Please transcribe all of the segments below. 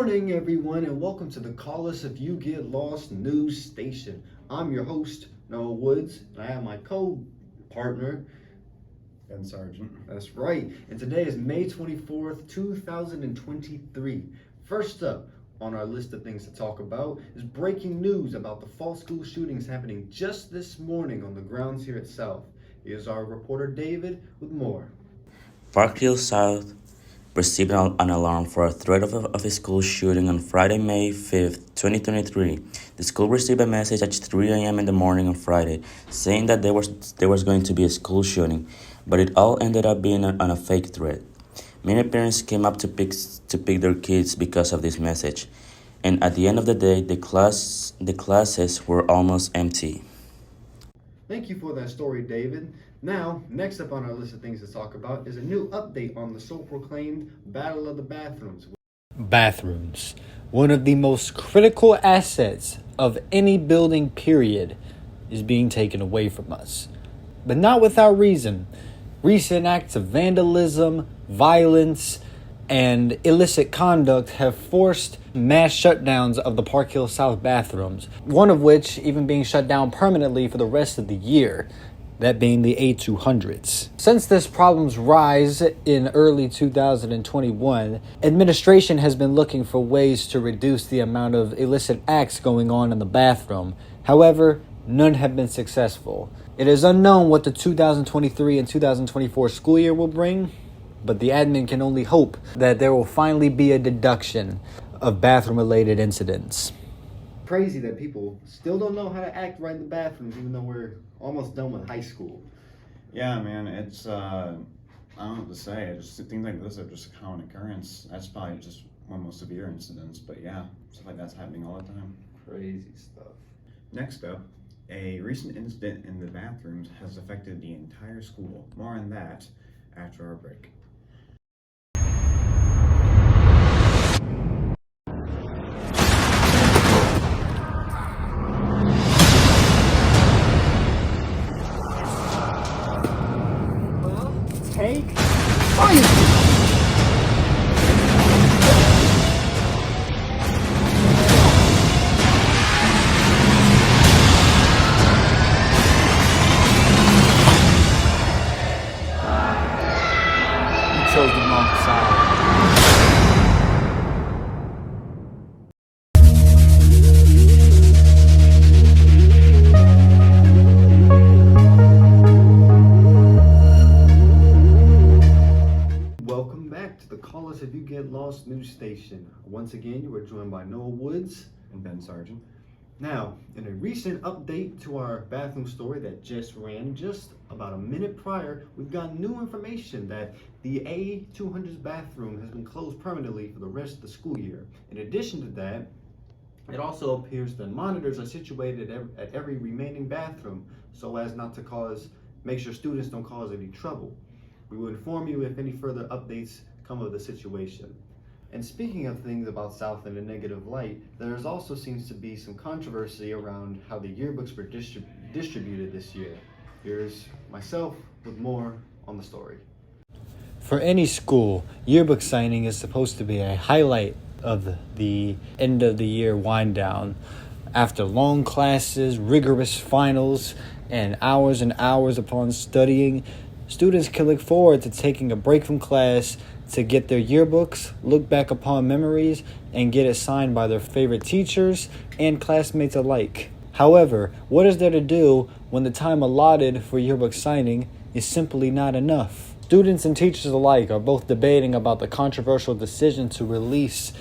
morning, everyone, and welcome to the Call Us If You Get Lost news station. I'm your host, Noah Woods, and I have my co-partner, Ben Sargent. That's right, and today is May 24th, 2023. First up on our list of things to talk about is breaking news about the fall school shootings happening just this morning on the grounds here at South. Here's our reporter David with more. Park Hill South received an alarm for a threat of a school shooting on Friday, May 5th, 2023. The school received a message at 3 a.m. in the morning on Friday saying that there was going to be a school shooting, but it all ended up being on a fake threat. Many parents came up to pick their kids because of this message, and at the end of the day, the classes were almost empty. Thank you for that story, David. Now, next up on our list of things to talk about is a new update on the so-proclaimed Battle of the Bathrooms. Bathrooms, one of the most critical assets of any building period, is being taken away from us. But not without reason. Recent acts of vandalism, violence, and illicit conduct have forced mass shutdowns of the Park Hill South bathrooms, one of which even being shut down permanently for the rest of the year, that being the A200s. Since this problem's rise in early 2021, administration has been looking for ways to reduce the amount of illicit acts going on in the bathroom. However, none have been successful. It is unknown what the 2023 and 2024 school year will bring, but the admin can only hope that there will finally be a deduction of bathroom-related incidents. Crazy that people still don't know how to act right in the bathrooms, even though we're almost done with high school. Yeah, man, it's, I don't know what to say. Just things like this are just a common occurrence. That's probably just one of the most severe incidents, but yeah, stuff like that's happening all the time. Crazy stuff. Next up, a recent incident in the bathrooms has affected the entire school. More on that after our break. Take fire! Chose the wrong side. Welcome back to the Call Us If You Get Lost news station. Once again, you are joined by Noah Woods And Ben Sargent. Now, in a recent update to our bathroom story that just ran just about a minute prior, we've got new information that the A200's bathroom has been closed permanently for the rest of the school year. In addition to that, it also appears that monitors are situated at every remaining bathroom so as not to make sure students don't cause any trouble. We will inform you if any further updates come of the situation. And speaking of things about South in a negative light, there also seems to be some controversy around how the yearbooks were distributed this year. Here's myself with more on the story. For any school, yearbook signing is supposed to be a highlight of the end of the year wind down. After long classes, rigorous finals, and hours upon studying, students can look forward to taking a break from class to get their yearbooks, look back upon memories, and get it signed by their favorite teachers and classmates alike. However, what is there to do when the time allotted for yearbook signing is simply not enough? Students and teachers alike are both debating about the controversial decision to release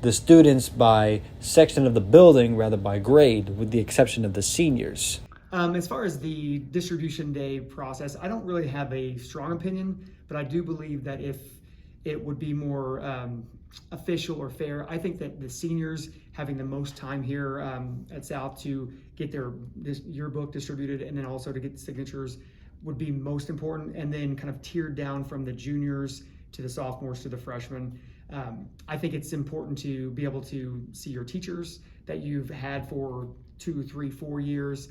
the students by section of the building rather by grade, with the exception of the seniors. As far as the distribution day process, I don't really have a strong opinion, but I do believe that if it would be more official or fair, I think that the seniors having the most time here at South to get their yearbook distributed and then also to get signatures would be most important, and then kind of tiered down from the juniors to the sophomores to the freshmen. I think it's important to be able to see your teachers that you've had for 2, 3, 4 years.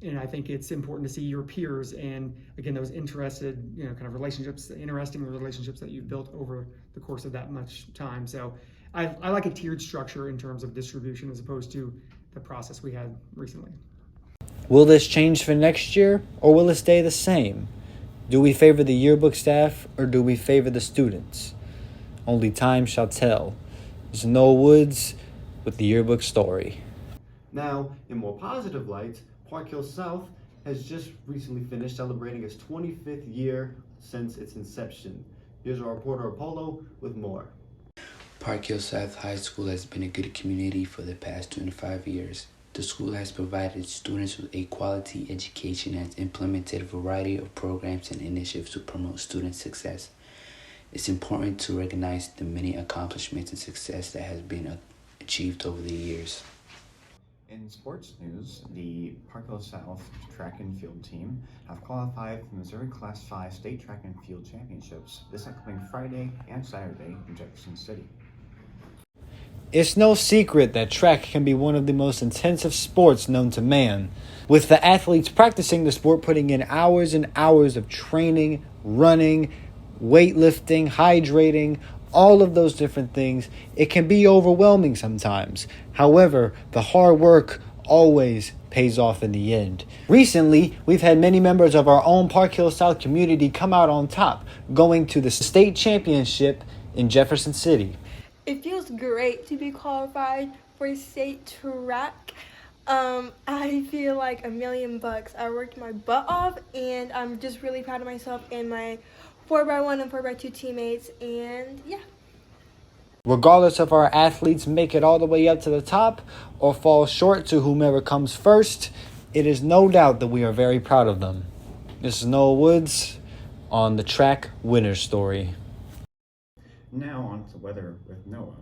And I think it's important to see your peers and, again, those interested, kind of relationships, interesting relationships that you've built over the course of that much time. So I like a tiered structure in terms of distribution as opposed to the process we had recently. Will this change for next year, or will it stay the same? Do we favor the yearbook staff, or do we favor the students? Only time shall tell. It's Noah Woods with the yearbook story. Now, in more positive light, Park Hill South has just recently finished celebrating its 25th year since its inception. Here's our reporter Apollo with more. Park Hill South High School has been a good community for the past 25 years. The school has provided students with a quality education and has implemented a variety of programs and initiatives to promote student success. It's important to recognize the many accomplishments and success that has been achieved over the years. In sports news, the Park Hill South track and field team have qualified for the Missouri Class 5 State Track and Field Championships this upcoming Friday and Saturday in Jefferson City. It's no secret that track can be one of the most intensive sports known to man, with the athletes practicing the sport putting in hours and hours of training, running, weightlifting, hydrating, all of those different things. It can be overwhelming sometimes. However, the hard work always pays off in the end. Recently, we've had many members of our own Park Hill South community come out on top, going to the state championship in Jefferson City. It feels great to be qualified for state track. I feel like $1,000,000. I worked my butt off, and I'm just really proud of myself and my 4x1 and 4x2 teammates, and yeah. Regardless if our athletes make it all the way up to the top or fall short to whomever comes first, it is no doubt that we are very proud of them. This is Noah Woods on the Track Winner Story. Now on to the weather with Noah.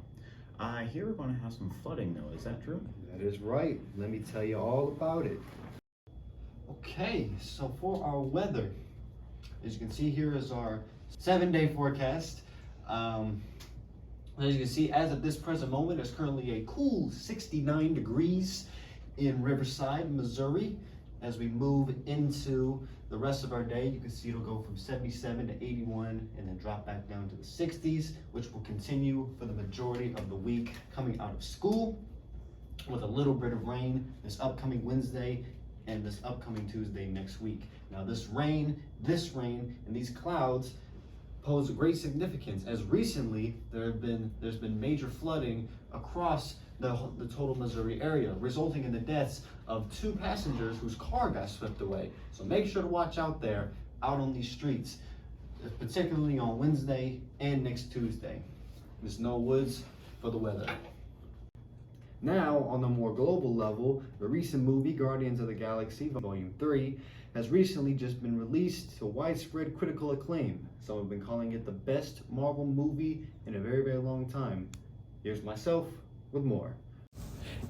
I hear we're going to have some flooding, Noah. Is that true? That is right. Let me tell you all about it. Okay, so for our weather, as you can see here is our 7-day forecast. As you can see, as of this present moment, it's currently a cool 69 degrees in Riverside, Missouri. As we move into the rest of our day, you can see it'll go from 77 to 81 and then drop back down to the 60s, which will continue for the majority of the week coming out of school, with a little bit of rain this upcoming Wednesday and this upcoming Tuesday next week. Now this rain, and these clouds pose a great significance, as recently there's been major flooding across the total Missouri area, resulting in the deaths of 2 passengers whose car got swept away. So make sure to watch out there, out on these streets, particularly on Wednesday and next Tuesday. This is Noah Woods for the weather. Now, on the more global level, the recent movie Guardians of the Galaxy Volume 3 has recently just been released to widespread critical acclaim. Some have been calling it the best Marvel movie in a very, very long time. Here's myself with more.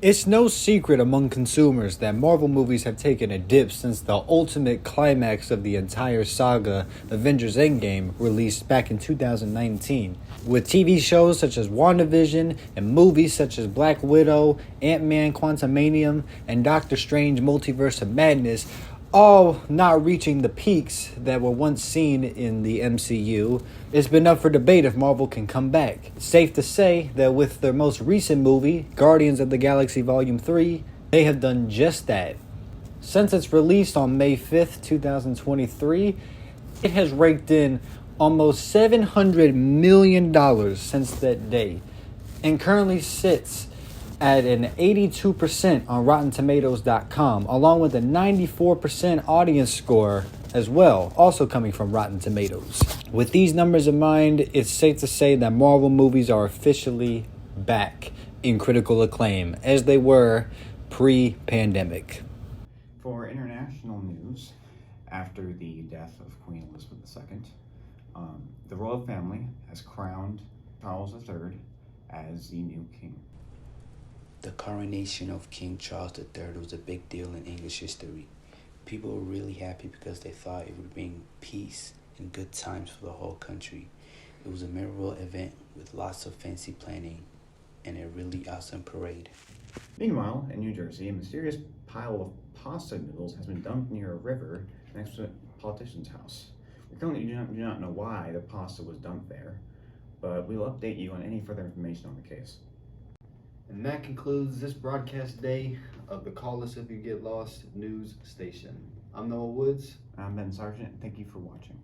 It's no secret among consumers that Marvel movies have taken a dip since the ultimate climax of the entire saga, Avengers Endgame, released back in 2019. With TV shows such as WandaVision and movies such as Black Widow, Ant-Man Quantumanium, and Doctor Strange Multiverse of Madness, all not reaching the peaks that were once seen in the MCU, it's been up for debate if Marvel can come back. It's safe to say that with their most recent movie, Guardians of the Galaxy Volume 3, they have done just that. Since its release on May 5th, 2023, it has raked in almost $700 million since that day, and currently sits at an 82% on RottenTomatoes.com, along with a 94% audience score as well, also coming from Rotten Tomatoes. With these numbers in mind, it's safe to say that Marvel movies are officially back in critical acclaim, as they were pre-pandemic. For international news, after the death of Queen Elizabeth II, the royal family has crowned Charles III as the new king. The coronation of King Charles III was a big deal in English history. People were really happy because they thought it would bring peace and good times for the whole country. It was a memorable event with lots of fancy planning and a really awesome parade. Meanwhile, in New Jersey, a mysterious pile of pasta noodles has been dumped near a river next to a politician's house. We currently do not know why the pasta was dumped there, but we will update you on any further information on the case. And that concludes this broadcast day of the Call Us If You Get Lost news station. I'm Noah Woods. I'm Ben Sargent. Thank you for watching.